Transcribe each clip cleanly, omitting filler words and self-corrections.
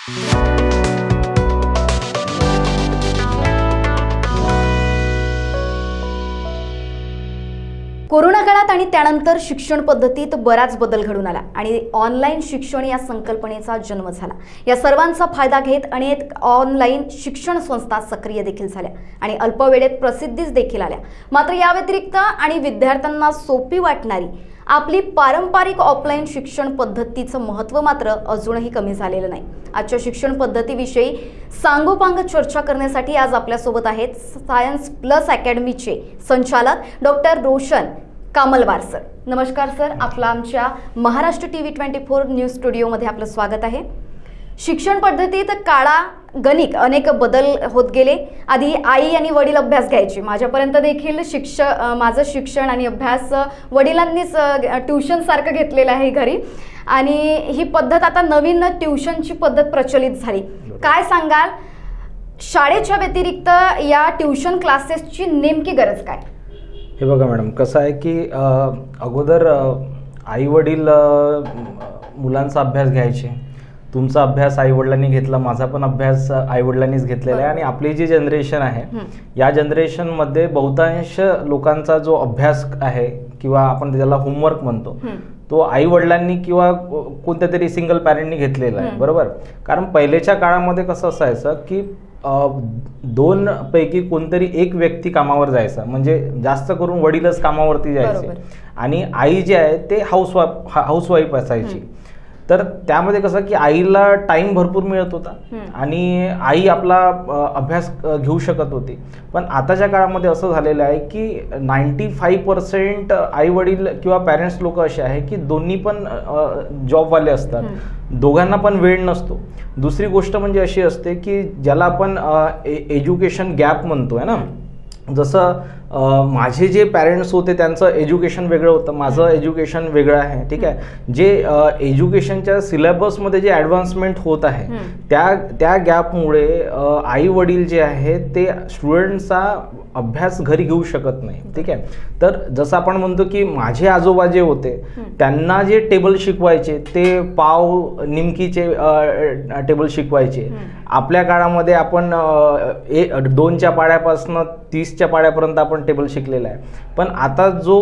Corona काळात आणि त्यानंतर शिक्षण पद्धतीत बराच बदल घडून आला आणि ऑनलाईन शिक्षण या संकल्पनेचा जन्म झाला। या सर्वांचा फायदा घेत अनेक ऑनलाईन शिक्षण संस्था सक्रिय देखील झाल्या आणि अल्प वेळेत प्रसिद्धीस देखील आल्या। मात्र या व्यतिरिक्त आणि विद्यार्थ्यांना सोपी वाटणारी आपली पारंपरिक ऑफलाईन शिक्षण पद्धतीचं महत्त्व मात्र अजूनही कमी झालेलं नाही। आजच्या शिक्षण पद्धतीविषयी सांगोपांग चर्चा करण्यासाठी आज आपल्यासोबत आहेत सायन्स प्लस अकॅडमीचे संचालक डॉक्टर रोशन कामलवार सर। नमस्कार सर, आपलं आमच्या महाराष्ट्र टीव्ही 24 न्यूज स्टुडिओमध्ये आपलं स्वागत आहे। शिक्षण पद्धतीत काळागणिक अनेक बदल होत गेले। आधी आई आणि वडील अभ्यास घ्यायचे, माझ्यापर्यंत देखील माझं शिक्षण आणि अभ्यास वडिलांनीच ट्यूशन सारखं घेतलेलं आहे घरी आणि ही पद्धत आता नवीन ट्यूशनची पद्धत प्रचलित झाली। काय सांगाल, शाळेच्या व्यतिरिक्त या ट्यूशन क्लासेसची नेमकी गरज काय? हे बघा मॅडम, कसं आहे की अगोदर आई वडील मुलांचा अभ्यास घ्यायचे। तुमचा अभ्यास आई वडिलांनी घेतला, माझा पण अभ्यास आई वडिलांनीच घेतलेला आहे आणि आपली जी जनरेशन आहे या जनरेशनमध्ये बहुतांश लोकांचा जो अभ्यास आहे किंवा आपण त्याला होमवर्क म्हणतो तो आई वडिलांनी किंवा कोणत्या तरी सिंगल पॅरेंटनी घेतलेला आहे, बरोबर। कारण पहिलेच्या काळामध्ये कसं असायचं की दोन पैकी कोणतरी एक व्यक्ती कामावर जायचा, म्हणजे जास्त करून वडीलच कामावरती जायचे आणि आई जी आहे ते हाऊसवाईफ असायची। तर त्यामध्ये कसं की आईला टाइम भरपूर मिळत होता आणि आई आपला अभ्यास घेऊ शकत होती। पण आताच्या काळामध्ये असं झालेलं आहे की 95% आई वडील किंवा पॅरेंट्स लोक असे आहे की दोन्ही पण जॉबवाले असतात, दोघांना पण वेळ नसतो। दुसरी गोष्ट म्हणजे अशी असते की ज्याला आपण एज्युकेशन गॅप म्हणतोय ना, जसं माझे जे पॅरेंट्स होते त्यांचं एज्युकेशन वेगळं होतं, माझं एज्युकेशन वेगळं आहे, ठीक आहे। जे एज्युकेशनच्या सिलेबसमध्ये जे ॲडव्हान्समेंट होत आहे त्या गॅपमुळे आई वडील जे आहे ते स्टुडंटचा अभ्यास घरी घेऊ शकत नाही, ठीक आहे। तर जसं आपण म्हणतो की माझे आजोबा जे होते त्यांना जे टेबल शिकवायचे ते पाव निमकीचे टेबल शिकवायचे। आपल्या काळामध्ये आपण 2च्या पाड्यापासून 30च्या पाड्यापर्यंत आपण टेबल शिकलेला आहे। पण आता जो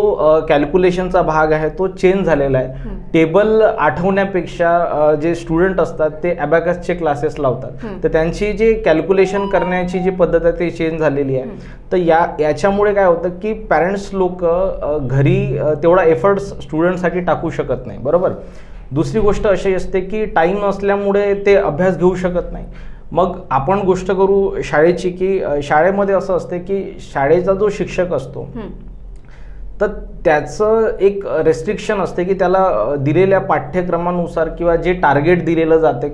कॅल्क्युलेशनचा भाग आहे तो चेंज झालेला आहे। टेबल आठवण्यापेक्षा जे स्टुडंट असतात ते अबॅकसचे क्लासेस लावतात, तर त्यांची जी कॅल्क्युलेशन करण्याची जी पद्धत आहे ती चेंज झालेली आहे। तर याच्यामुळे काय होतं की पॅरेंट्स लोक घरी तेवढा एफर्ट्स स्टुडंटसाठी टाकू शकत नाही, बरोबर। दुसरी गोष्ट अशी असते की टाइम नसल्यामुळे ते अभ्यास घेऊ शकत नाही। मग आपण गोष्ट करू शाळेची की शाळेमध्ये असं असते की शाळेचा जो शिक्षक असतो तर त्याचं एक रेस्ट्रिक्शन असते की त्याला दिलेल्या पाठ्यक्रमानुसार किंवा जे टार्गेट दिलेलं जाते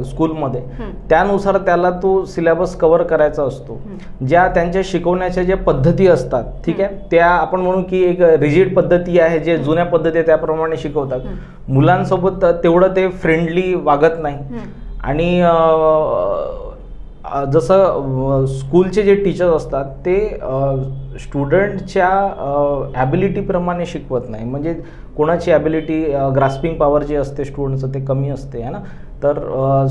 स्कूलमध्ये त्यानुसार त्याला तो सिलेबस कव्हर करायचा असतो। ज्या त्यांच्या शिकवण्याच्या ज्या पद्धती असतात, ठीक आहे, त्या आपण म्हणू की एक रिजिड पद्धती आहे, जे जुन्या पद्धती त्याप्रमाणे शिकवतात। मुलांसोबत तेवढं ते फ्रेंडली वागत नाही आणि जसं स्कूलचे जे टीचर्स असतात ते स्टुडंटच्या ॲबिलिटीप्रमाणे शिकवत नाही, म्हणजे कोणाची ॲबिलिटी ग्रास्पिंग पॉवर जी असते स्टुडंटचं ते कमी असते है ना। तर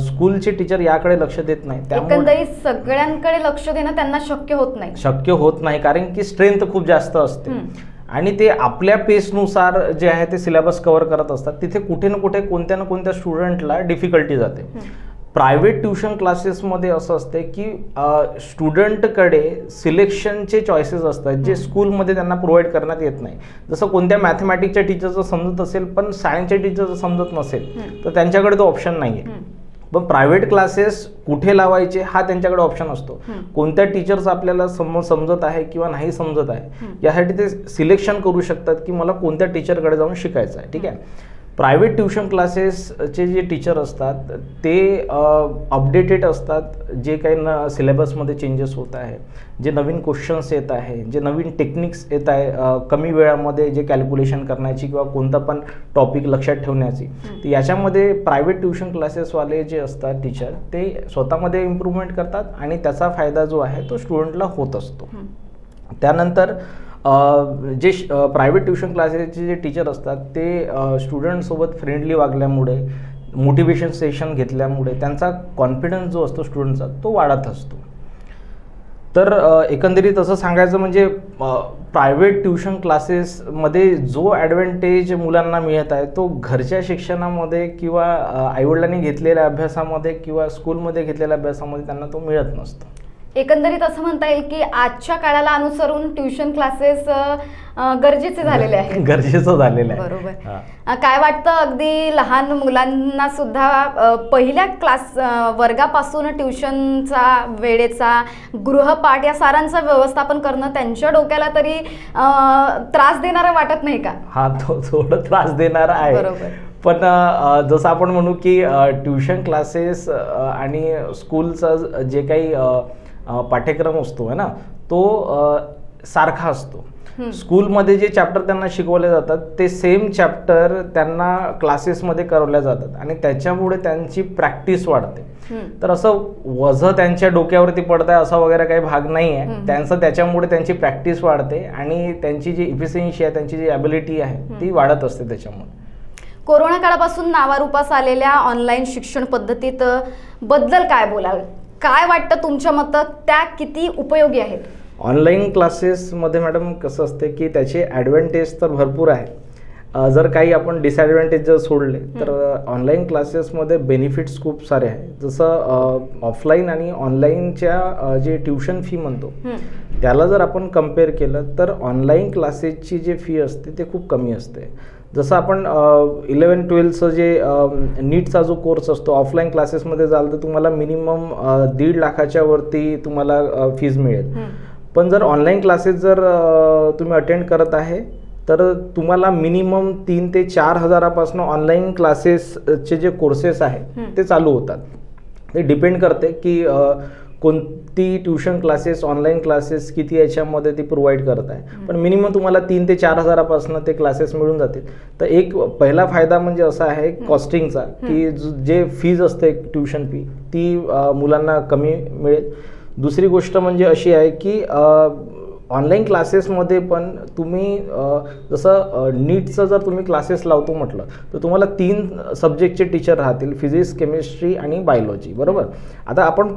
स्कूलचे टीचर याकडे लक्ष देत नाही, त्यामुळे सगळ्यांकडे लक्ष देणं त्यांना शक्य होत नाही कारण की स्ट्रेंथ खूप जास्त असते आणि ते आपल्या पेसनुसार जे आहे ते सिलेबस कव्हर करत असतात। तिथे कुठे ना कुठे कोणत्या ना कोणत्या स्टुडंटला डिफिकल्टी जाते। प्रायव्हेट ट्यूशन क्लासेसमध्ये असं असते की स्टुडंटकडे सिलेक्शनचे चॉईसेस असतात जे स्कूलमध्ये त्यांना प्रोव्हाइड करण्यात येत नाही। जसं कोणत्या मॅथमॅटिक्सच्या टीचरचं समजत असेल पण सायन्सच्या टीचरचं समजत नसेल तर त्यांच्याकडे तो ऑप्शन नाही आहे। पण प्रायव्हेट क्लासेस कुठे लावायचे हा त्यांच्याकडे ऑप्शन असतो। कोणत्या टीचर्स आपल्याला समजत आहे किंवा नाही समजत आहे यासाठी ते सिलेक्शन करू शकतात की मला कोणत्या टीचरकडे जाऊन शिकायचं आहे, ठीक आहे। प्रायव्हेट ट्यूशन क्लासेसचे जे टीचर असतात ते अपडेटेड असतात, जे काही सिलेबसमध्ये चेंजेस होत आहे, जे नवीन क्वेश्चन्स येत आहे, जे नवीन टेक्निक्स येत आहे कमी वेळामध्ये जे कॅल्क्युलेशन करण्याची किंवा कोणता पण टॉपिक लक्षात ठेवण्याची, तर याच्यामध्ये प्रायव्हेट ट्यूशन क्लासेसवाले जे असतात टीचर ते स्वतःमध्ये इम्प्रूव्हमेंट करतात आणि त्याचा फायदा जो आहे तो स्टुडंटला होत असतो। त्यानंतर जे प्रायव्हेट ट्यूशन क्लासेसचे जे टीचर असतात ते स्टुडंटसोबत फ्रेंडली वागल्यामुळे मोटिवेशन सेशन घेतल्यामुळे त्यांचा कॉन्फिडन्स जो असतो स्टुडंटचा तो वाढत असतो. तर एकंदरीत असं सांगायचं म्हणजे प्रायव्हेट ट्युशन क्लासेसमध्ये जो ॲडव्हान्टेज मुलांना मिळत आहे तो घरच्या शिक्षणामध्ये किंवा आईवडिलांनी घेतलेल्या अभ्यासामध्ये किंवा स्कूलमध्ये घेतलेल्या अभ्यासामध्ये त्यांना तो मिळत नसतो. एकंदरीत असं म्हणता येईल की आजच्या काळाला अनुसरून ट्युशन क्लासेस गरजेचे झालेले आहेत. गरजेचं झालेलं आहे. बरोबर. काय वाटतं, अगदी लहान मुलांना सुद्धा पहिल्या क्लास वर्गापासून ट्युशनचा वेळेचा गृहपाठ या सारांचं व्यवस्थापन करणं त्यांच्या डोक्याला तरी त्रास देणारं वाटत नाही का? हा, तो थोडं त्रास देणार आहे. बरोबर. पण जसं आपण म्हणू की ट्युशन क्लासेस आणि स्कूलचा जे काही पाठ्यक्रम असतो आहे ना तो सारखा असतो. स्कूलमध्ये जे चॅप्टर त्यांना शिकवले जातात ते सेम चॅप्टर त्यांना क्लासेसमध्ये करवले जातात आणि त्याच्यामुळे त्यांची प्रॅक्टिस वाढते. तर असं वजन त्यांच्या डोक्यावरती पडत आहे असा वगैरे काही भाग नाही आहे. त्यांचं त्याच्यामुळे त्यांची प्रॅक्टिस वाढते आणि त्यांची जी इफिशियन्सी आहे, त्यांची जी ॲबिलिटी आहे ती वाढत असते. त्याच्यामुळे कोरोना काळापासून नावारूपास आलेल्या ऑनलाईन शिक्षण पद्धतीत बद्दल काय बोलाल? काय वाटतं तुमच्या मतात त्या किती उपयोगी आहेत? ऑनलाईन क्लासेसमध्ये मॅडम कसं असते की त्याचे ॲडव्हान्टेज तर भरपूर आहे. जर काही आपण डिसॲडव्हान्टेज जर सोडले तर ऑनलाईन क्लासेसमध्ये बेनिफिट्स खूप सारे आहेत. जसं ऑफलाईन आणि ऑनलाईनच्या जे ट्युशन फी म्हणतो त्याला जर आपण कम्पेअर केलं तर ऑनलाईन क्लासेसची जी फी असते ते खूप कमी असते. जसं आपण 11-12चं जे नीटचा जो कोर्स असतो ऑफलाईन क्लासेसमध्ये जाल तर तुम्हाला मिनिमम 1.5 लाखाच्या वरती तुम्हाला फीज मिळेल. पण जर ऑनलाईन क्लासेस जर तुम्ही अटेंड करत आहे तर तुम्हाला मिनिमम 3 ते 4 हजारापासून ऑनलाईन क्लासेसचे जे कोर्सेस आहेत ते चालू होतात. ते डिपेंड करते की कोणती ट्युशन क्लासेस ऑनलाईन क्लासेस किती याच्यामध्ये ती प्रोव्हाइड करत आहे. पण मिनिमम तुम्हाला 3 ते 4 हजारापासून ते क्लासेस मिळून जातील. तर एक पहिला फायदा म्हणजे असा आहे कॉस्टिंगचा की जे फीज असते ट्युशन फी ती मुलांना कमी मिळेल. दुसरी गोष्ट म्हणजे अशी आहे की ऑनलाईन क्लासेसमध्ये पण तुम्ही जसं नीटचं जर तुम्ही क्लासेस लावतो म्हटलं तर तुम्हाला 3 सब्जेक्टचे टीचर राहतील, फिजिक्स, केमिस्ट्री आणि बायोलॉजी. बरोबर. आता आपण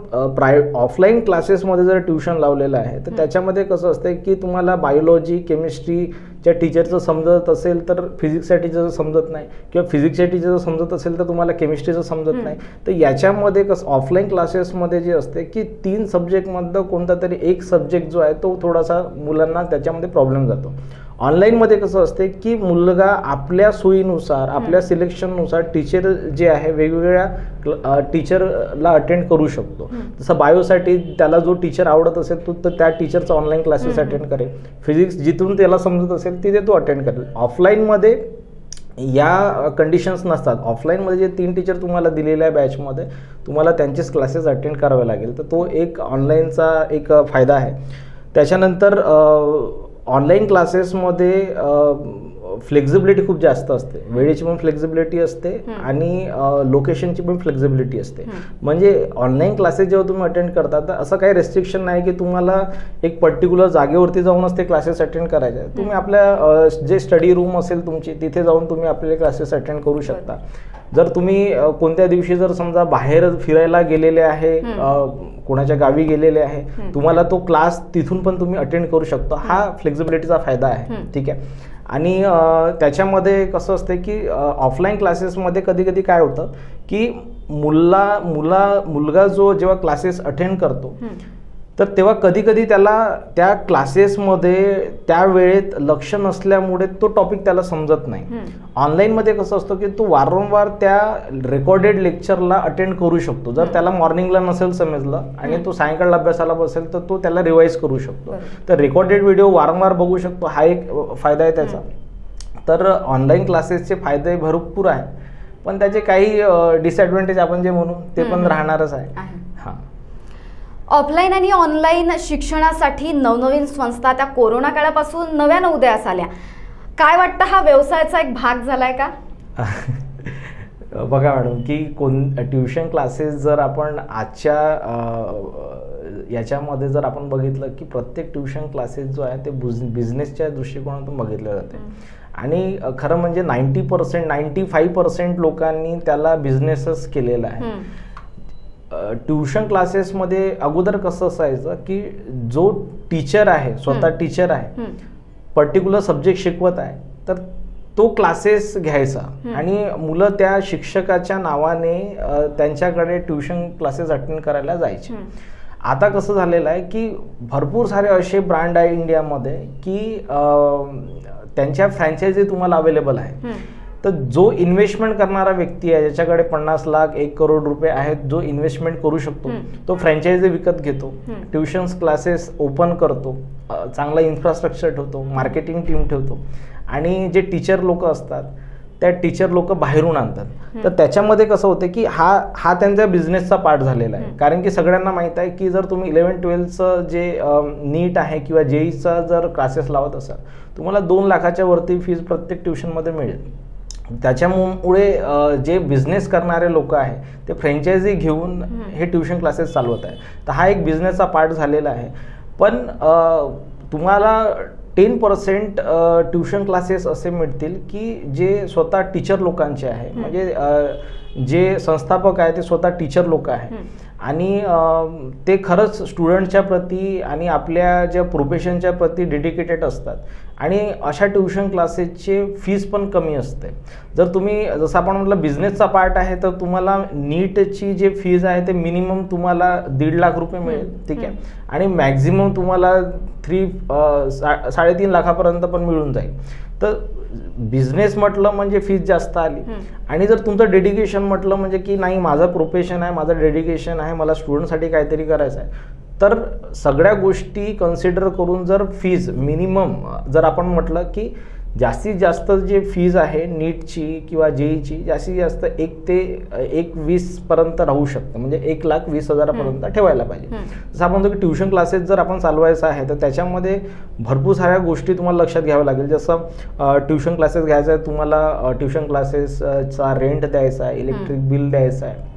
ऑफलाईन क्लासेसमध्ये जर ट्युशन लावलेलं आहे तर त्याच्यामध्ये कसं असतं की तुम्हाला बायोलॉजी, केमिस्ट्रीच्या टीचरचं समजत असेल तर फिजिक्सच्या टीचरचं समजत नाही किंवा फिजिक्सच्या टीचरचं समजत असेल तर तुम्हाला केमिस्ट्रीचं समजत नाही. तर याच्यामध्ये कसं ऑफलाईन क्लासेसमध्ये जे असते की 3 सब्जेक्टमधलं कोणता तरी एक सब्जेक्ट जो आहे तो थोडासा मुलांना त्याच्यामध्ये प्रॉब्लेम जातो. ऑनलाईनमध्ये कसं असते की मुलगा आपल्या सोयीनुसार आपल्या सिलेक्शननुसार टीचर जे आहे वेगवेगळ्या टीचरला अटेंड करू शकतो. जसं बायोसाठी त्याला जो टीचर आवडत असेल तो तर त्या टीचरचा ऑनलाईन क्लासेस अटेंड करेल. फिजिक्स जिथून त्याला समजत असेल तिथे तो अटेंड करेल. ऑफलाईनमध्ये या कंडिशन्स नसतात. ऑफलाईनमध्ये जे 3 टीचर तुम्हाला दिलेल्या बॅचमध्ये तुम्हाला त्यांचेच क्लासेस अटेंड करावे लागेल. तर तो एक ऑनलाईनचा एक फायदा आहे. त्याच्यानंतर ऑनलाईन क्लासेसमध्ये फ्लेक्झिबिलिटी खूप जास्त असते. वेळेची पण फ्लेक्झिबिलिटी असते आणि लोकेशनची पण फ्लेक्झिबिलिटी असते. म्हणजे ऑनलाईन क्लासेस जेव्हा तुम्ही अटेंड करता तर असं काही रेस्ट्रिक्शन नाही की तुम्हाला एक पर्टिक्युलर जागेवरती जाऊनच ते क्लासेस अटेंड करायचे. तुम्ही आपल्या जे स्टडी रूम असेल तुमची तिथे जाऊन तुम्ही आपले क्लासेस अटेंड करू शकता. जर तुम्ही कोणत्या दिवशी जर समजा बाहेर फिरायला गेलेले आहे, कोणाच्या गावी गेलेले आहे, तुम्हाला तो क्लास तिथून पण तुम्ही अटेंड करू शकता. हा फ्लेक्झिबिलिटीचा फायदा आहे. ठीक आहे. आणि त्याच्यामध्ये कसं असते की ऑफलाईन क्लासेसमध्ये कधी कधी काय होतं की मुलगा जो जेव्हा क्लासेस अटेंड करतो तर तेव्हा कधी कधी त्याला त्या क्लासेसमध्ये त्या वेळेत लक्ष नसल्यामुळे तो टॉपिक त्याला समजत नाही. ऑनलाईनमध्ये कसं असतं की तो वारंवार त्या रेकॉर्डेड लेक्चरला अटेंड करू शकतो. जर त्याला मॉर्निंगला नसेल समजलं आणि तो सायंकाळला अभ्यासाला बसेल तर तो त्याला रिवाईज करू शकतो. तर रेकॉर्डेड व्हिडिओ वारंवार बघू शकतो. हा एक फायदा आहे त्याचा. तर ऑनलाईन क्लासेसचे फायदे भरपूर आहेत पण त्याचे काही डिसएडव्हान्टेज आपण जे म्हणू ते पण राहणारच आहे. हां. ऑफलाईन आणि ऑनलाईन शिक्षणासाठी नवनवीन संस्था त्या कोरोना काळापासून नव्यानं उदयास आल्या. काय वाटतं, हा व्यवसायाचा एक भाग झालाय का? बघा मॅडम की ट्युशन क्लासेस जर आपण आजच्या याच्यामध्ये जर आपण बघितलं की प्रत्येक ट्युशन क्लासेस जो आहे ते बिझनेसच्या दृष्टिकोनातून बघितले जाते आणि खरं म्हणजे 90% 95% लोकांनी त्याला बिझनेसच केलेला आहे. ट्युशन क्लासेसमध्ये अगोदर कसं असायचं की जो टीचर आहे, स्वतः टीचर आहे, पर्टिक्युलर सब्जेक्ट शिकवत आहे, तर तो क्लासेस घ्यायचा आणि मुलं त्या शिक्षकाच्या नावाने त्यांच्याकडे ट्युशन क्लासेस अटेंड करायला जायचे. आता कसं झालेलं आहे की भरपूर सारे असे ब्रँड आहे इंडियामध्ये की त्यांच्या फ्रँचायझी तुम्हाला अवेलेबल आहे. तर जो इन्व्हेस्टमेंट करणारा व्यक्ती आहे, ज्याच्याकडे 50 लाख 1 करोड रुपये आहेत, जो इन्व्हेस्टमेंट करू शकतो, तो फ्रँचायझी विकत घेतो, ट्युशन्स क्लासेस ओपन करतो, चांगला इन्फ्रास्ट्रक्चर ठेवतो, मार्केटिंग टीम ठेवतो आणि जे टीचर लोक असतात त्या टीचर लोक बाहेरून आणतात. तर त्याच्यामध्ये कसं होतं की हा त्यांच्या बिझनेसचा पार्ट झालेला आहे. कारण की सगळ्यांना माहीत आहे की जर तुम्ही 11-12चं जे नीट आहे किंवा जेईचा जर क्लासेस लावत असाल, तुम्हाला 2 लाखाच्या वरती फीज प्रत्येक ट्युशनमध्ये मिळेल. त्याच्यामुळे जे बिझनेस करणारे लोक आहे ते फ्रँचायझी घेऊन हे ट्युशन क्लासेस चालवत आहे. तर हा एक बिझनेसचा पार्ट झालेला आहे. पण तुम्हाला 10% ट्युशन क्लासेस असे मिळतील की जे स्वतः टीचर लोकांचे आहे, म्हणजे जे संस्थापक आहे ते स्वतः टीचर लोक आहे आणि ते खरंच स्टुडंटच्या प्रती आणि आपल्या ज्या प्रोफेशनच्या प्रती डेडिकेटेड असतात आणि अशा ट्युशन क्लासेसचे फीस पण कमी असते. जर तुम्ही जसं आपण म्हटलं बिझनेसचा पार्ट आहे, तर तुम्हाला नीटची जे फीज आहे ते मिनिमम तुम्हाला 1.5 लाख रुपये मिळेल, ठीक आहे, आणि मॅक्झिमम तुम्हाला 3.5 लाखापर्यंत पण मिळून जाईल. तर बिझनेस म्हटलं म्हणजे फीज जास्त आली आणि जर तुमचं डेडिकेशन म्हटलं म्हणजे की नाही माझं प्रोफेशन आहे, माझं डेडिकेशन आहे, मला स्टुडंटसाठी काहीतरी करायचं आहे, तर सगळ्या गोष्टी कन्सिडर करून जर फीज मिनिमम जर आपण म्हटलं की जास्तीत जास्त जे फीज आहे नीटची किंवा जेईची जास्तीत जास्त 1 ते 1.20 पर्यंत राहू शकते, म्हणजे 1,20,000 पर्यंत ठेवायला पाहिजे. जसं आपण म्हणतो की ट्युशन क्लासेस जर आपण चालवायचं आहे तर त्याच्यामध्ये भरपूर साऱ्या गोष्टी तुम्हाला लक्षात घ्याव्या लागेल. जसं ट्युशन क्लासेस घ्यायचं आहे, तुम्हाला ट्युशन क्लासेसचा रेंट द्यायचा आहे, इलेक्ट्रिक बिल द्यायचं आहे,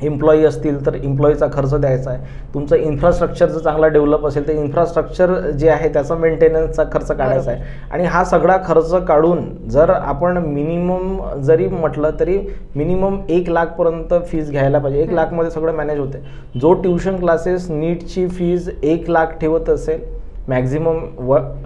एम्प्लॉई असतील तर एम्प्लॉईचा खर्च द्यायचा आहे, तुमचं इन्फ्रास्ट्रक्चर जर चांगला डेव्हलप असेल तर इन्फ्रास्ट्रक्चर जे आहे त्याचा मेंटेनन्सचा खर्च काढायचा आहे. आणि हा सगळा खर्च काढून जर आपण मिनिमम जरी म्हटलं तरी मिनिमम 1 लाखपर्यंत फीज घ्यायला पाहिजे. 1 लाखमध्ये सगळं मॅनेज होते. जो ट्युशन क्लासेस नीटची फीज 1 लाख ठेवत असेल, मॅक्झिमम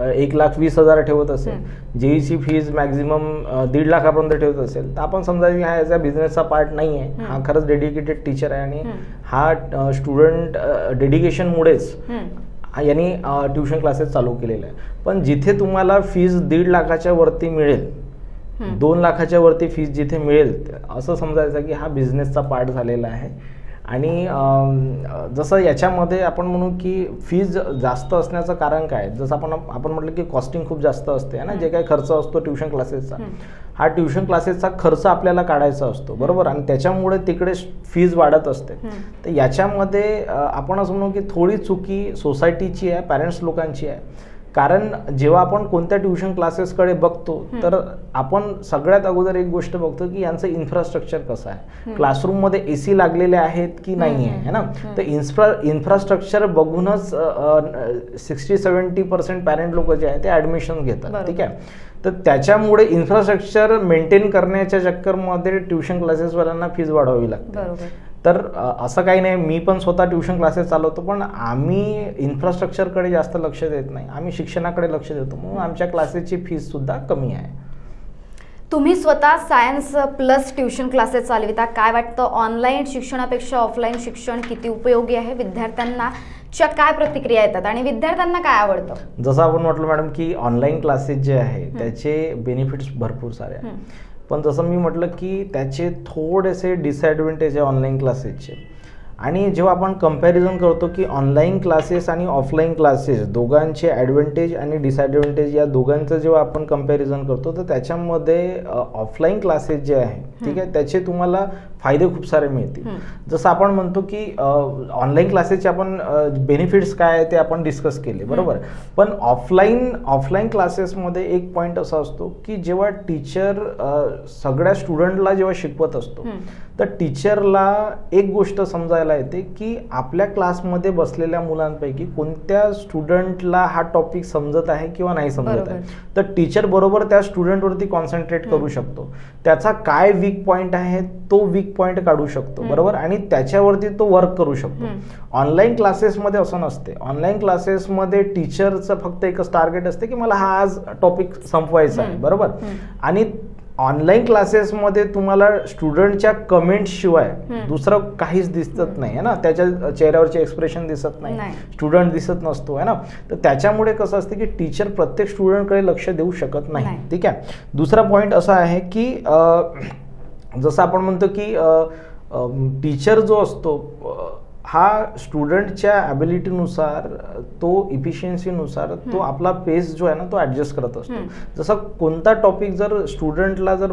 1,20,000 ठेवत असेल, जेईची फीज मॅक्झिमम 1.5 लाखापर्यंत ठेवत असेल, तर आपण समजायचं की हा याचा बिझनेसचा पार्ट नाही आहे, हा खरंच डेडिकेटेड टीचर आहे आणि हा स्टुडंट डेडिकेशनमुळेच यांनी ट्युशन क्लासेस चालू केलेला आहे. पण जिथे तुम्हाला फीज 1.5 लाखाच्या वरती मिळेल, 2 लाखाच्या वरती फीज जिथे मिळेल, असं समजायचं की हा बिझनेसचा पार्ट झालेला आहे. आणि जसं याच्यामध्ये आपण म्हणू की फीज जास्त असण्याचं कारण काय, जसं आपण म्हटलं की कॉस्टिंग खूप जास्त असते ना, जे काही खर्च असतो ट्युशन क्लासेसचा, हा ट्युशन क्लासेसचा खर्च आपल्याला काढायचा असतो, बरोबर, आणि त्याच्यामुळे तिकडे फीज वाढत असते. तर याच्यामध्ये आपण असं म्हणू की थोडी चुकी सोसायटीची आहे, पॅरेंट्स लोकांची आहे. कारण जेव्हा आपण कोणत्या ट्युशन क्लासेसकडे बघतो तर आपण सगळ्यात अगोदर एक गोष्ट बघतो की यांचं इन्फ्रास्ट्रक्चर कसं आहे, क्लासरूममध्ये AC लागलेले आहेत की नाही आहे ना. तर इन्फ्रास्ट्रक्चर बघूनच 60-70% पॅरेंट लोक जे आहेत ते ॲडमिशन घेतात, ठीक आहे. तर त्याच्यामुळे इन्फ्रास्ट्रक्चर मेंटेन करण्याच्या चक्करमध्ये ट्युशन क्लासेसवाल्यांना फीज वाढवावी लागते. तर असं काही नाही, मी पण स्वतः ट्युशन क्लासेस चालवतो, पण आम्ही इन्फ्रास्ट्रक्चरकडे जास्त लक्ष देत नाही, आम्ही शिक्षणाकडे लक्ष देतो, म्हणून आमच्या क्लासेसची फीस सुद्धा कमी आहे. तुम्ही स्वतः सायन्स प्लस ट्युशन क्लासेस चालविता, काय वाटतं ऑनलाईन शिक्षणापेक्षा ऑफलाईन शिक्षण किती उपयोगी आहे, विद्यार्थ्यांना च्या काय प्रतिक्रिया येतात आणि विद्यार्थ्यांना काय आवडतं? जसं आपण म्हटलं मॅडम की ऑनलाईन क्लासेस जे आहे त्याचे बेनिफिट्स भरपूर सारे आहेत, पण जसं मी म्हटलं की त्याचे थोडेसे डिसॲडव्हान्टेज आहे ऑनलाईन क्लासेसचे. आणि जेव्हा आपण कंपॅरिझन करतो की ऑनलाईन क्लासेस आणि ऑफलाईन क्लासेस दोघांचे ॲडव्हान्टेज आणि डिसॲडव्हान्टेज या दोघांचं जेव्हा आपण कंपॅरिझन करतो तर त्याच्यामध्ये ऑफलाईन क्लासेस जे आहे, ठीक आहे, त्याचे तुम्हाला फायदे खूप सारे मिळतील. जसं आपण म्हणतो की ऑनलाईन क्लासेसचे आपण बेनिफिट्स काय आहे ते आपण डिस्कस केले, बरोबर. पण ऑफलाईन क्लासेसमध्ये एक पॉईंट असा असतो की जेव्हा टीचर सगळ्या स्टुडंटला जेव्हा शिकवत असतो तर टीचरला एक गोष्ट समजायला येते की आपल्या क्लासमध्ये बसलेल्या मुलांपैकी कोणत्या स्टुडंटला हा टॉपिक समजत आहे किंवा नाही समजत आहे. तर टीचर बरोबर त्या स्टुडंटवरती कॉन्सन्ट्रेट करू शकतो, त्याचा काय वीक पॉईंट आहे तो वीक पॉईंट काढू शकतो बरोबर, आणि त्याच्यावरती तो वर्क करू शकतो. ऑनलाईन क्लासेसमध्ये असं नसते. ऑनलाईन क्लासेसमध्ये टीचरचं फक्त एकच टार्गेट असते की मला हा आज टॉपिक संपवायचा आहे बरोबर, आणि ऑनलाईन क्लासेसमध्ये तुम्हाला स्टुडंटच्या कमेंट शिवाय दुसरं काहीच दिसत नाही आहे ना, त्याच्या चेहऱ्यावरचे एक्सप्रेशन दिसत नाही, स्टुडंट दिसत नसतो आहे ना. तर त्याच्यामुळे कसं असतं की टीचर प्रत्येक स्टुडंटकडे लक्ष देऊ शकत नाही. ठीक आहे. दुसरा पॉईंट असा आहे की जसं आपण म्हणतो की टीचर जो असतो हा स्टुडंटच्या ॲबिलिटीनुसार, तो इफिशियन्सीनुसार तो आपला पेस जो आहे ना तो ॲडजस्ट करत असतो. जसं कोणता टॉपिक जर स्टुडंटला जर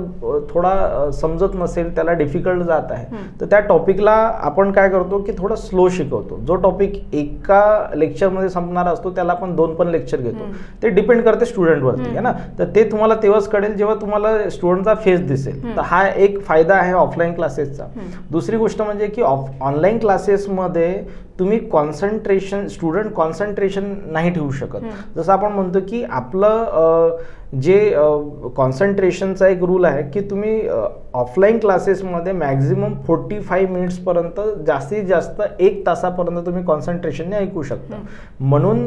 थोडा समजत नसेल, त्याला डिफिकल्ट जात आहे, तर त्या टॉपिकला आपण काय करतो की थोडं स्लो शिकवतो. जो टॉपिक एका लेक्चरमध्ये संपणारा असतो त्याला आपण 2 पण लेक्चर घेतो. ते डिपेंड करते स्टुडंटवरती आहे ना. तर ते तुम्हाला तेव्हाच कळेल जेव्हा तुम्हाला स्टुडंटचा फेस दिसेल. तर हा एक फायदा आहे ऑफलाईन क्लासेसचा. दुसरी गोष्ट म्हणजे की ऑनलाईन क्लासेस मध्ये तुम्ही कॉन्सन्ट्रेशन, स्टुडंट कॉन्सन्ट्रेशन नाही ठेवू शकत. जसं आपण म्हणतो की आपलं जे कॉन्सन्ट्रेशनचा एक रूल आहे की तुम्ही ऑफलाईन क्लासेसमध्ये मॅक्झिमम 45 मिनिट्सपर्यंत, जास्तीत जास्त 1 तासापर्यंत तुम्ही कॉन्सन्ट्रेशनने ऐकू शकता. म्हणून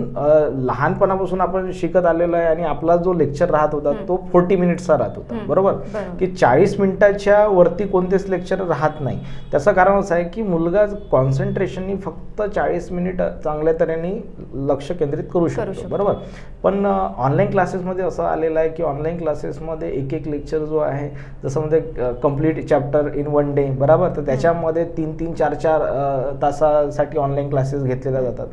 लहानपणापासून आपण शिकत आलेलो आहे आणि आपला जो लेक्चर राहत होता तो 40 मिनिट्सचा राहत होता बरोबर, की 40 मिनिटाच्या वरती कोणतेच लेक्चर राहत नाही. त्याचं कारण असं आहे की मुलगा कॉन्सन्ट्रेशननी फक्त 40 मिनिट चांगल्या तऱ्हेने लक्ष केंद्रित करू शकतो बरोबर. पण ऑनलाईन क्लासेसमध्ये असं आलेलं आहे की ऑनलाईन क्लासेसमध्ये एक लेक्चर जो आहे, जसं म्हणजे कम्प्लीट चॅप्टर इन 1 डे बरोबर, तर त्याच्यामध्ये 3-3, 4-4 तासासाठी ऑनलाईन क्लासेस घेतलेल्या जातात.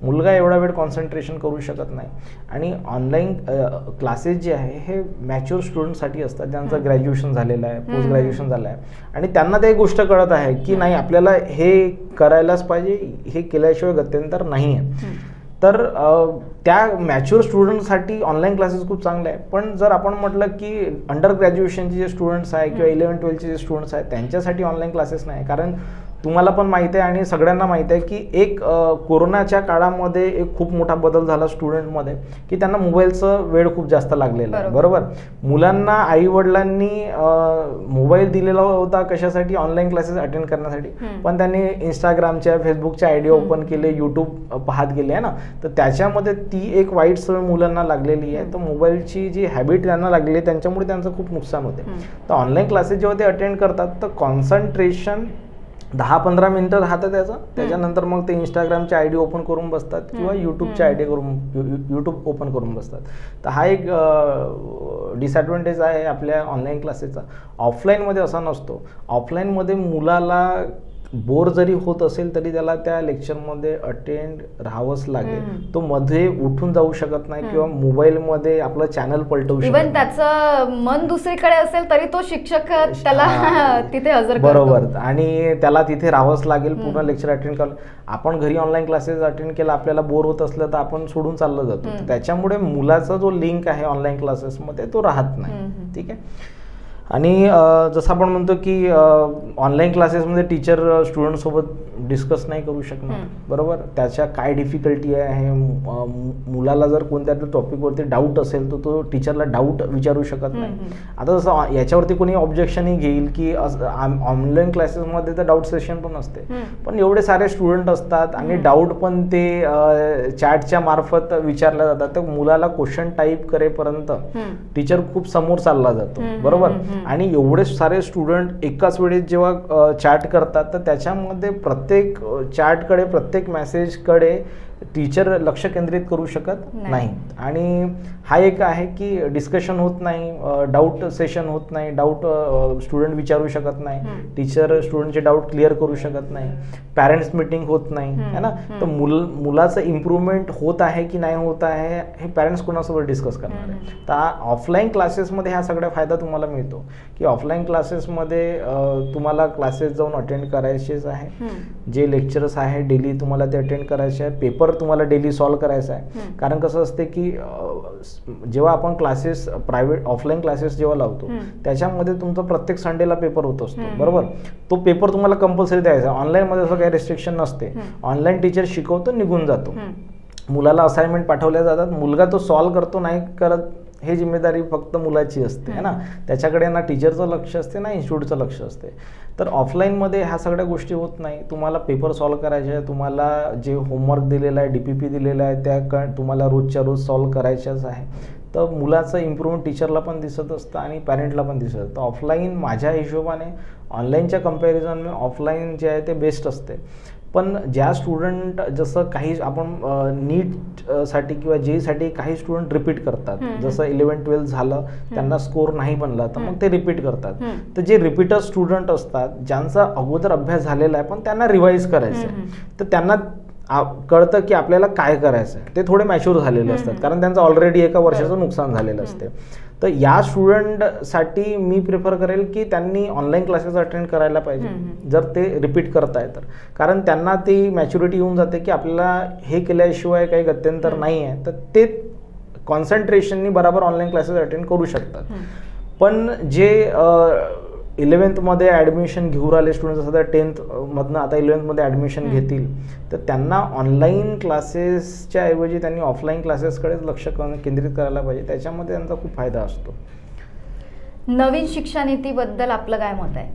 मुलगा एवढा वेळ कॉन्सन्ट्रेशन करू शकत नाही. आणि ऑनलाईन क्लासेस जे आहे हे मॅच्युअर स्टुडंटसाठी असतात, ज्यांचं ग्रॅज्युएशन झालेलं आहे, पोस्ट ग्रॅज्युएशन झालं आहे, आणि त्यांना ते गोष्ट कळत आहे की नाही आपल्याला हे करायलाच पाहिजे, हे केल्याशिवाय गत्यंतर नाही आहे. तर त्या मॅच्युअर स्टुडंटसाठी ऑनलाईन क्लासेस खूप चांगले आहे. पण जर आपण म्हटलं की अंडर ग्रॅज्युएशनचे जे स्टुडंट्स आहे किंवा 11-12चे जे स्टुडंट्स आहेत त्यांच्यासाठी ऑनलाईन क्लासेस नाही. कारण तुम्हाला पण माहिती आहे आणि सगळ्यांना माहिती आहे की एक कोरोनाच्या काळामध्ये एक खूप मोठा बदल झाला स्टुडंटमध्ये, की त्यांना मोबाईलचं वेळ खूप जास्त लागलेलं आहे बरोबर. मुलांना आईवडिलांनी मोबाईल दिलेला होता कशासाठी, ऑनलाईन क्लासेस अटेंड करण्यासाठी, पण त्यांनी इंस्टाग्रामच्या, फेसबुकच्या आयडी ओपन केले, यूट्यूब पाहत गेले आहे ना. तर त्याच्यामध्ये ती एक वाईट सवय मुलांना लागलेली आहे. तर मोबाईलची जी हॅबिट त्यांना लागलेली आहे त्याच्यामुळे त्यांचं खूप नुकसान होते. तर ऑनलाईन क्लासेस जेव्हा ते अटेंड करतात तर कॉन्सन्ट्रेशन 10-15 मिनिटं राहतं त्याच्यानंतर मग ते इंस्टाग्रामची आयडी ओपन करून बसतात किंवा यूट्यूबच्या आयडी यूट्यूब ओपन करून बसतात. तर हा एक डिसएडव्हान्टेज आहे आपल्या ऑनलाईन क्लासेसचा. ऑफलाईनमध्ये असा नसतो. ऑफलाईनमध्ये मुलाला बोर जरी होत असेल तरी त्याला त्या लेक्चरमध्ये अटेंड राहावंच लागेल. तो मध्ये उठून जाऊ शकत नाही किंवा मोबाईलमध्ये आपलं चॅनल पलटवू शकत. इव्हन त्याचं मन दुसरीकडे असेल तरी तो शिक्षक त्याला तिथे हजर बरोबर, आणि त्याला तिथे राहावंच लागेल, पूर्ण लेक्चर अटेंड करायला. आपण घरी ऑनलाईन क्लासेस अटेंड केला, आपल्याला बोर होत असलं तर आपण सोडून चाललं जातो. त्याच्यामुळे मुलाचा जो लिंक आहे ऑनलाईन क्लासेसमध्ये तो राहत नाही. ठीक आहे. आणि जसं आपण म्हणतो की ऑनलाईन क्लासेसमध्ये टीचर स्टुडंटसोबत डिस्कस नाही करू शकणार बरोबर. त्याच्या काय डिफिकल्टी आहे, मुलाला जर कोणत्या टॉपिकवरती डाऊट असेल तर तो टीचरला डाऊट विचारू शकत नाही. आता जसं याच्यावरती कोणी ऑब्जेक्शनही घेईल की ऑनलाईन क्लासेसमध्ये तर डाऊट सेशन पण असते, पण एवढे सारे स्टुडंट असतात आणि डाऊट पण ते चॅटच्या मार्फत विचारल्या जातात. तर मुलाला क्वेश्चन टाईप करेपर्यंत टीचर खूप समोर चालला जातो बरोबर. आणि एवढे सारे स्टुडंट एकाच वेळेस जेव्हा चॅट करतात तर त्याच्यामध्ये प्रत्येक चॅटकडे, प्रत्येक मेसेजकडे टीचर लक्ष केंद्रित करू शकत नाही. आणि हा एक आहे की डिस्कशन होत नाही, डाऊट सेशन होत नाही, डाऊट स्टुडंट विचारू शकत नाही, टीचर स्टुडंटचे डाऊट क्लिअर करू शकत नाही, पॅरेंट्स मीटिंग होत नाही है ना. तर मुलाचं इम्प्रूव्हमेंट होत आहे की नाही होत आहे हे पॅरेंट्स कोणासोबत डिस्कस करणार आहे. तर ऑफलाईन क्लासेसमध्ये हा सगळा फायदा तुम्हाला मिळतो की ऑफलाईन क्लासेसमध्ये तुम्हाला क्लासेस जाऊन अटेंड करायचेच आहे, जे लेक्चर्स आहे डेली तुम्हाला ते अटेंड करायचे आहे, पेपर पेपर तुम्हाला डेली सॉल्व्ह करायचा आहे. कारण कसं असते की जेव्हा आपण क्लासेस प्रायव्हेट ऑफलाईन क्लासेस जेव्हा लावतो त्याच्यामध्ये तुमचा प्रत्येक संडेला पेपर होत असतो, बरोबर. तो पेपर तुम्हाला कंपल्सरी द्यायचा. ऑनलाईनमध्ये असं काही रिस्ट्रिक्शन नसते. ऑनलाईन टीचर शिकवतो, निघून जातो. मुलाला असाइनमेंट पाठवल्या जातात, मुलगा तो सॉल्व्ह करतो नाही करत हे जिम्मेदारी फक्त मुलाची असते है ना. त्याच्याकडे ना टीचरचं लक्ष असते ना इन्स्टिट्यूटचं लक्ष असते. तर ऑफलाईनमध्ये ह्या सगळ्या गोष्टी होत नाही. तुम्हाला पेपर सॉल्व्ह करायचे आहे, तुम्हाला जे होमवर्क दिलेला आहे, DPP दिलेला आहे त्या तुम्हाला रोजच्या रोज सॉल्व्ह करायच्याच आहे. तर मुलाचं इम्प्रूव्हमेंट टीचरला पण दिसत असतं आणि पॅरेंटला पण दिसत असतं. ऑफलाईन माझ्या हिशोबाने ऑनलाईनच्या कम्पॅरिझनने ऑफलाईन जे आहे ते बेस्ट असते. पण ज्या स्टुडंट जसं काही आपण नीटसाठी किंवा जेईसाठी काही स्टुडंट रिपीट करतात, जसं 11-12 झालं त्यांना स्कोर नाही बनला तर मग ते रिपीट करतात. तर जे रिपीटर स्टुडंट असतात ज्यांचा अगोदर अभ्यास झालेला आहे पण त्यांना रिवाईज करायचं आहे, तर त्यांना कळतं की आपल्याला काय करायचं आहे. ते थोडे मॅच्युअर झालेले असतात कारण त्यांचं ऑलरेडी एका वर्षाचं नुकसान झालेलं असते. तर या स्टुडंटसाठी मी प्रिफर करेल की त्यांनी ऑनलाईन क्लासेस अटेंड करायला पाहिजे जर ते रिपीट करताय तर. कारण त्यांना ती मॅच्युरिटी येऊन जाते की आपल्याला हे केल्याशिवाय काही गत्यंतर नाही आहे, तर ते कॉन्सन्ट्रेशननी बरोबर ऑनलाईन क्लासेस अटेंड करू शकतात. पण जे 11th मध्ये ॲडमिशन घेऊन राहिले स्टुडंट, जसं 10th मधनं आता 11th मध्ये ॲडमिशन घेतील, तर त्यांना ऑनलाईन क्लासेसच्या ऐवजी त्यांनी ऑफलाईन क्लासेसकडेच लक्ष केंद्रित करायला पाहिजे. त्याच्यामध्ये त्यांचा खूप फायदा असतो. नवीन शिक्षा नीतीबद्दल आपलं काय मत आहे?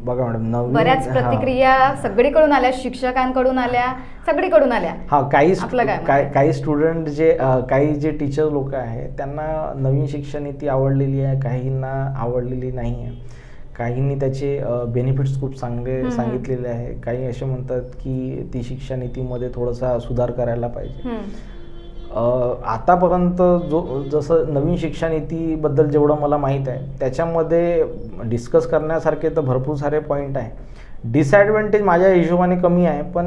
बघा मॅडम, बऱ्याच प्रतिक्रिया सगळीकडून आल्या, शिक्षकांकडून आल्या, सगळीकडून आल्या. हा, काही स्टुडंट जे काही जे टीचर लोक आहेत त्यांना नवीन शिक्षा नीती आवडलेली आहे, काहींना आवडलेली नाही आहे. काहींनी त्याचे बेनिफिट्स खूप चांगले सांगितलेले आहे. काही असे म्हणतात की ती शिक्षा नीतीमध्ये थोडासा सुधार करायला पाहिजे. आतापर्यंत जसं नवीन शिक्षा नीतीबद्दल जेवढं मला माहीत आहे त्याच्यामध्ये डिस्कस करण्यासारखे तर भरपूर सारे पॉईंट आहे. डिसॲडव्हान्टेज माझ्या हिशोबाने कमी आहे, पण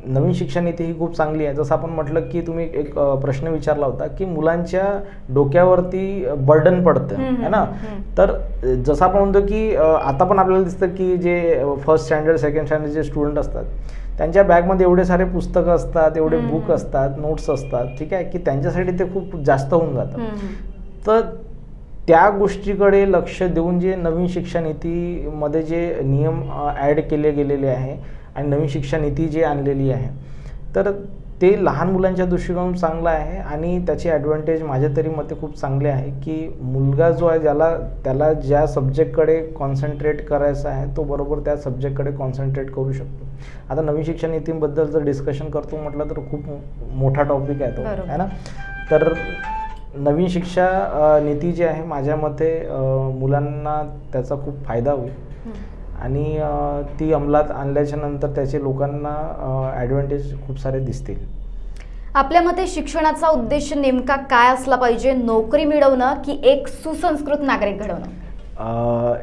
नवीन शिक्षा नीती ही खूप चांगली आहे. जसं आपण म्हटलं की तुम्ही एक प्रश्न विचारला होता की मुलांच्या डोक्यावरती बर्डन पडतं है ना. तर जसं आपण म्हणतो की आता पण आपल्याला दिसतं की जे फर्स्ट स्टँडर्ड सेकंड स्टँडर्ड जे स्टुडंट असतात त्यांच्या बॅगमध्ये एवढे सारे पुस्तकं असतात, एवढे बुक असतात, नोट्स असतात, ठीक आहे, की त्यांच्यासाठी ते खूप जास्त होऊन जातं. तर त्या गोष्टीकडे लक्ष देऊन जे नवीन शिक्षा नीतीमध्ये जे नियम ॲड केले गेलेले आहे आणि नवीन शिक्षा नीती जे आणलेली आहे तर ते लहान मुलांच्या दृष्टिकोनातून चांगलं आहे. आणि त्याचे ॲडव्हान्टेज माझ्या तरी मते खूप चांगले आहे की मुलगा जो आहे त्याला ज्या सब्जेक्टकडे कॉन्सन्ट्रेट करायचं आहे तो बरोबर त्या सब्जेक्टकडे कॉन्सन्ट्रेट करू शकतो. आता नवीन शिक्षा नीतीबद्दल जर डिस्कशन करतो म्हटलं तर खूप मोठा टॉपिक आहे तो है ना. तर नवीन शिक्षा नीती जी आहे माझ्या मते मुलांना त्याचा खूप फायदा होईल आणि ती अंमलात आणल्याच्या नंतर त्याचे लोकांना ॲडव्हान्टेज खूप सारे दिसतील. आपल्या मते शिक्षणाचा उद्देश नेमका काय असला पाहिजे? नोकरी मिळवणं की एक सुसंस्कृत नागरिक घडवणं?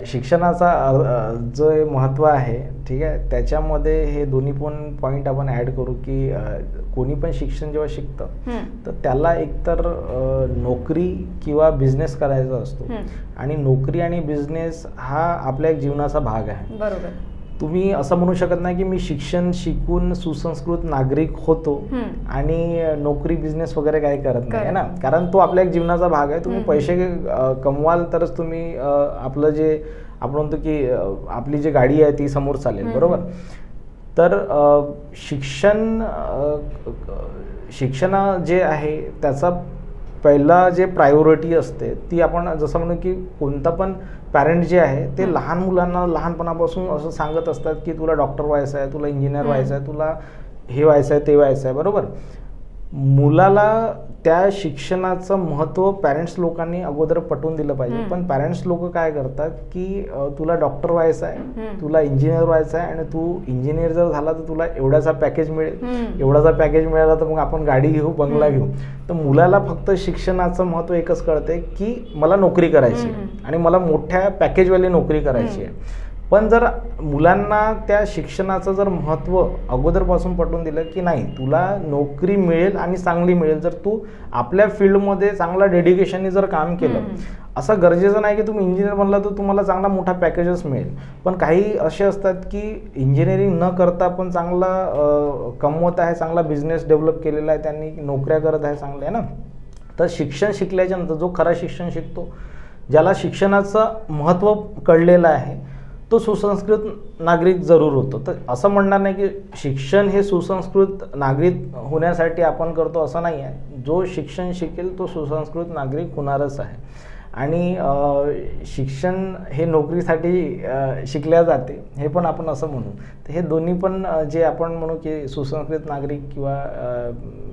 शिक्षणाचा जो महत्त्व आहे, ठीक आहे, त्याच्यामध्ये हे दोन्ही पण पॉईंट आपण ॲड करू की कोणी पण शिक्षण जेव्हा शिकतं तर त्याला एकतर नोकरी किंवा बिझनेस करायचा असतो आणि नोकरी आणि बिझनेस हा आपल्या एक जीवनाचा भाग आहे. बरोबर. तुम्ही असं म्हणू शकत नाही की मी शिक्षण शिकून सुसंस्कृत नागरिक होतो आणि नोकरी बिझनेस वगैरे काही करत नाही ना. कारण तो आपल्या एक जीवनाचा भाग आहे. तुम्ही पैसे कमवाल तरच तुम्ही आपलं जे आपण म्हणतो की आपली जी गाडी आहे ती समोर चालेल, बरोबर. तर शिक्षण जे आहे त्याचा पहिला जे प्रायोरिटी असते ती आपण जसं म्हणू की कोणता पण पॅरेंट जे आहे ते लहान मुलांना लहानपणापासून असं सांगत असतात की तुला डॉक्टर व्हायचं आहे, तुला इंजिनियर व्हायचं आहे, तुला हे व्हायचं आहे, ते व्हायचं आहे, बरोबर. मुलाला त्या शिक्षणाचं महत्त्व पॅरेंट्स लोकांनी अगोदर पटवून दिलं पाहिजे. पण पॅरेंट्स लोक काय करतात की तुला डॉक्टर व्हायचं आहे, तुला इंजिनियर व्हायचं आहे आणि तू इंजिनियर जर झाला तर तुला एवढ्याचा पॅकेज मिळेल, एवढाचा पॅकेज मिळाला तर मग आपण गाडी घेऊ, बंगला घेऊ. तर मुलाला फक्त शिक्षणाचं महत्त्व एकच कळते की मला नोकरी करायची आणि मला मोठ्या पॅकेजवाली नोकरी करायची आहे. पण जर मुलांना त्या शिक्षणाचं जर महत्त्व अगोदरपासून पटवून दिलं की नाही, तुला नोकरी मिळेल आणि चांगली मिळेल जर तू आपल्या फील्डमध्ये चांगला डेडिकेशनने जर काम केलं. असं गरजेचं नाही की तुम्ही इंजिनियर बनला तर तुम्हाला चांगला मोठा पॅकेजेस मिळेल, पण काही असे असतात की इंजिनिअरिंग न करता पण चांगला कमवत आहे, चांगला बिझनेस डेव्हलप केलेला आहे, त्यांनी नोकऱ्या करत आहे, चांगलं आहे ना. तर शिक्षण शिकल्याच्या नंतर जो खरा शिक्षण शिकतो, ज्याला शिक्षणाचं महत्त्व कळलेलं आहे, तो सुसंस्कृत नागरिक जरूर होतो. तर असं म्हणणार नाही की शिक्षण हे सुसंस्कृत नागरिक होण्यासाठी आपण करतो असं नाही आहे. जो शिक्षण शिकेल तो सुसंस्कृत नागरिक होणारच आहे. आणि शिक्षण हे नोकरीसाठी शिकल्या जाते हे पण आपण असं म्हणू. तर हे दोन्ही पण जे आपण म्हणू की सुसंस्कृत नागरिक किंवा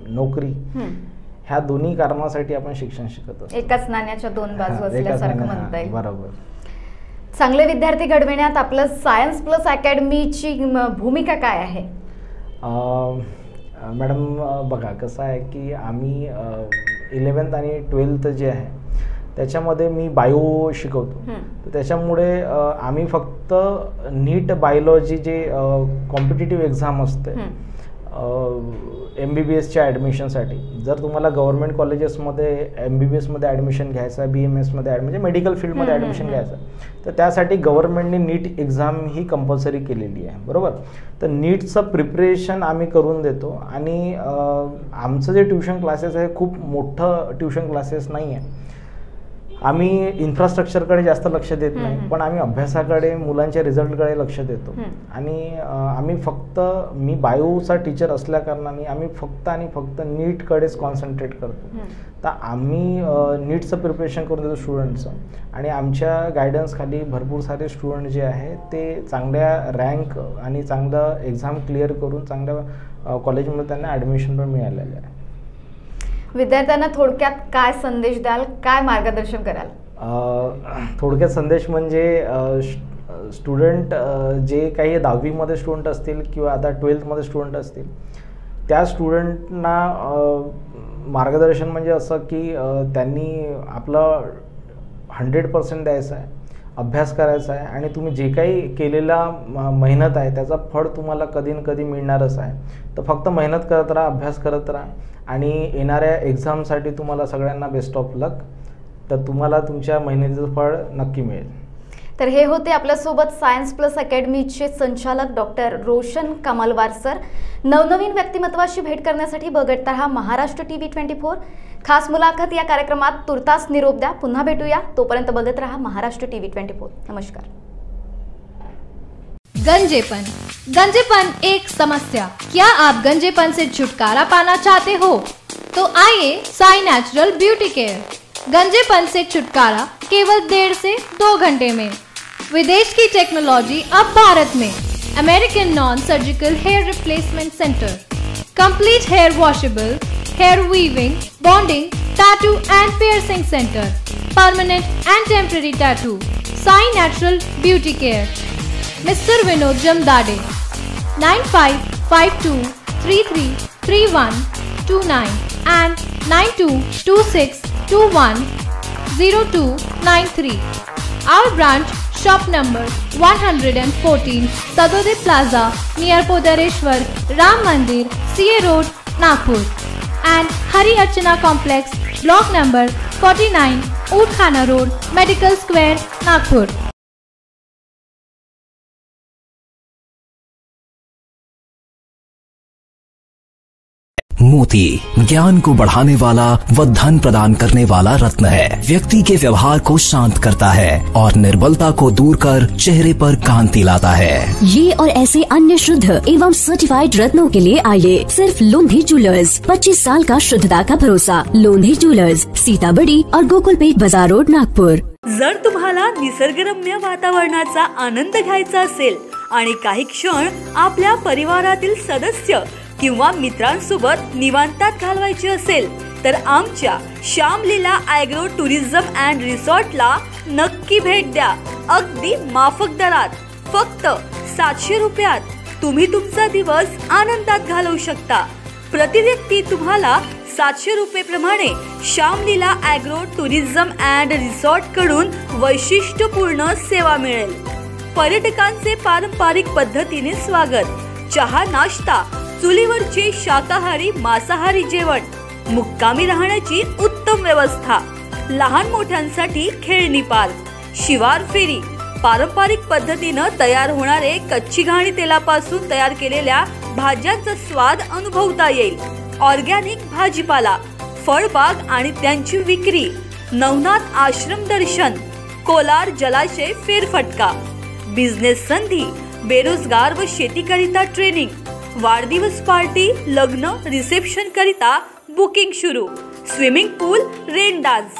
नोकरी, ह्या दोन्ही कारणासाठी आपण शिक्षण शिकत असतो. एकाच नाण्याच्या दोन बाजू असल्यासारखं म्हणता येईल. बरोबर. चांगले विद्यार्थी घडविण्यात आपलं सायन्स प्लस अकॅडमीची भूमिका काय आहे? मॅडम बघा कसं आहे की आम्ही 11th आणि 12th जे आहे त्याच्यामध्ये मी बायो शिकवतो. तर त्याच्यामुळे आम्ही फक्त नीट बायोलॉजी जे कॉम्पिटिटिव्ह एक्झाम असते MBBSच्या ॲडमिशनसाठी, जर तुम्हाला गव्हर्नमेंट कॉलेजेसमध्ये MBBSमध्ये ॲडमिशन घ्यायचं आहे, BMSमध्ये म्हणजे मेडिकल फील्डमध्ये ॲडमिशन घ्यायचं आहे, तर त्यासाठी गव्हर्नमेंटने नीट एक्झाम ही कंपल्सरी केलेली आहे. बरोबर. तर नीटचं प्रिपरेशन आम्ही करून देतो. आणि आमचं जे ट्युशन क्लासेस आहे खूप मोठं ट्युशन क्लासेस नाही आहे. आम्ही इन्फ्रास्ट्रक्चरकडे जास्त लक्ष देत नाही, पण आम्ही अभ्यासाकडे, मुलांच्या रिझल्टकडे लक्ष देतो. आणि आम्ही फक्त, मी बायोचा टीचर असल्या कारणाने आम्ही फक्त आणि फक्त नीटकडेच कॉन्सन्ट्रेट करतो. तर आम्ही नीटचं प्रिपरेशन करून देतो स्टुडंटचं. आणि आमच्या गायडन्सखाली भरपूर सारे स्टुडंट जे आहे ते चांगल्या रँक आणि चांगलं एक्झाम क्लिअर करून चांगल्या कॉलेजमध्ये त्यांना ॲडमिशन पण मिळालेलं आहे. विद्यार्थ्यांना थोडक्यात काय संदेश द्याल, काय मार्गदर्शन कराल? थोडक्यात संदेश म्हणजे स्टुडंट जे काही 10वीमध्ये स्टुडंट असतील किंवा आता 12thमध्ये स्टुडंट असतील, त्या स्टुडंटना मार्गदर्शन म्हणजे असं की त्यांनी आपलं 100% द्यायचं आहे, अभ्यास करायचा आहे. आणि तुम्ही जे काही केलेला मेहनत आहे त्याचा फळ तुम्हाला कधी ना कधी मिळणारच आहे. तर फक्त मेहनत करत राहा, अभ्यास करत राहा. आणि येणाऱ्या एक्झामसाठी तुम्हाला सगळ्यांना बेस्ट ऑफ लक. तर तुम्हाला तुमच्या मेहनतीचं फळ नक्की मिळेल. तर हे होते आपल्यासोबत सायन्स प्लस अकॅडमीचे संचालक डॉक्टर रोशन कमलवार सर. नवनवीन व्यक्तिमत्वाशी भेट करण्यासाठी बघत रहा महाराष्ट्र TV 24. खास मुलाखत या कार्यक्रमात तुर्तास निरोप द्या. पुन्हा भेटूया. तोपर्यंत बघत रहा महाराष्ट्र TV 24. नमस्कार. गंजेपन एक समस्या. क्या आप गंजेपन से छुटकारा पाना चाहते हो? तो आइए साई नेचुरल ब्यूटी केयर. गंजेपन से छुटकारा केवल 1.5 से 2 घंटे में. विदेश की टेक्नोलॉजी अब भारत में. American non surgical hair replacement centre. Complete hair washable, hair weaving, bonding, tattoo and piercing centre. Permanent and temporary tattoo. Sai natural beauty care. Mr. Vinod Jamdade. 9552333129 and 9226210293. Our branch, shop number 114, Sadode Plaza, near Podareshwar, Ram Mandir, CA Road, Nagpur. And Hari Archana Complex, block number 49, Oudkhana Road, Medical Square, Nagpur. मोती ज्ञान को बढ़ाने वाला व धन प्रदान करने वाला रत्न है। व्यक्ति के व्यवहार को शांत करता है और निर्बलता को दूर कर चेहरे पर कांति लाता है। ये और ऐसे अन्य शुद्ध एवं सर्टिफाइड रत्नों के लिए आइए सिर्फ लोंधी ज्वेलर्स। 25 साल का शुद्धता का भरोसा। लोंधी ज्वेलर्स, सीताबड़ी और गोकुलपेठ बाजार रोड, नागपूर। जर तुम्हाला निसर्गरम्य वातावरणाचा आनंद घ्यायचा असेल आणि काही क्षण आपल्या परिवारातील सदस्य किंवा मित्रांसोबत निवांतात घालवायची असेल तर आमच्या श्यामलीला ॲग्रो टुरिझम अँड रिसॉर्टला नक्की भेट द्या। अगदी माफक दरात फक्त 700 रुपयात तुम्ही तुमचा दिवस आनंदात घालवू शकता। प्रति व्यक्ती तुम्हाला 700 रुपये प्रमाणे Shyamlila agro tourism and resort कडून वैशिष्ट्यपूर्ण सेवा मिळेल। पर्यटकांचे पारंपरिक पद्धतीने स्वागत, चहा नाश्ता, चुलीवरचे शाकाहारी मांसाहारी जेवण, मुक्कामी राहण्याची उत्तम व्यवस्था, लहान मोठ्यांसाठी खेळणी पार्क, शिवार फेरी, पारंपरिक पद्धतीनं तयार होणारे कच्ची घाणी तेलापासून तयार केलेल्या भाज्यांचा स्वाद अनुभवता येईल, ऑर्गॅनिक भाजीपाला, फळबाग आणि त्यांची विक्री, नवनाथ आश्रम दर्शन, कोलार जलाशय फेरफटका, बिझनेस संधी, बेरोजगार व शेतीकरिता ट्रेनिंग, वाढदिवस पार्टी, लग्न, रिसेप्शन करिता बुकिंग सुरू, स्विमिंग पूल, रेन डान्स.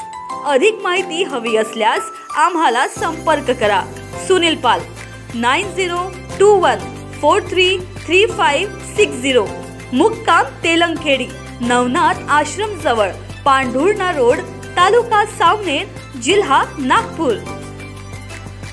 अधिक माहिती हवी असल्यास आम्हाला संपर्क करा. सुनील पाल 9021433560, मुक्काम तेलंगखेडी, नवनाथ आश्रम जवळ, पांढुर्णा रोड, तालुका सावनेर, जिल्हा नागपूर.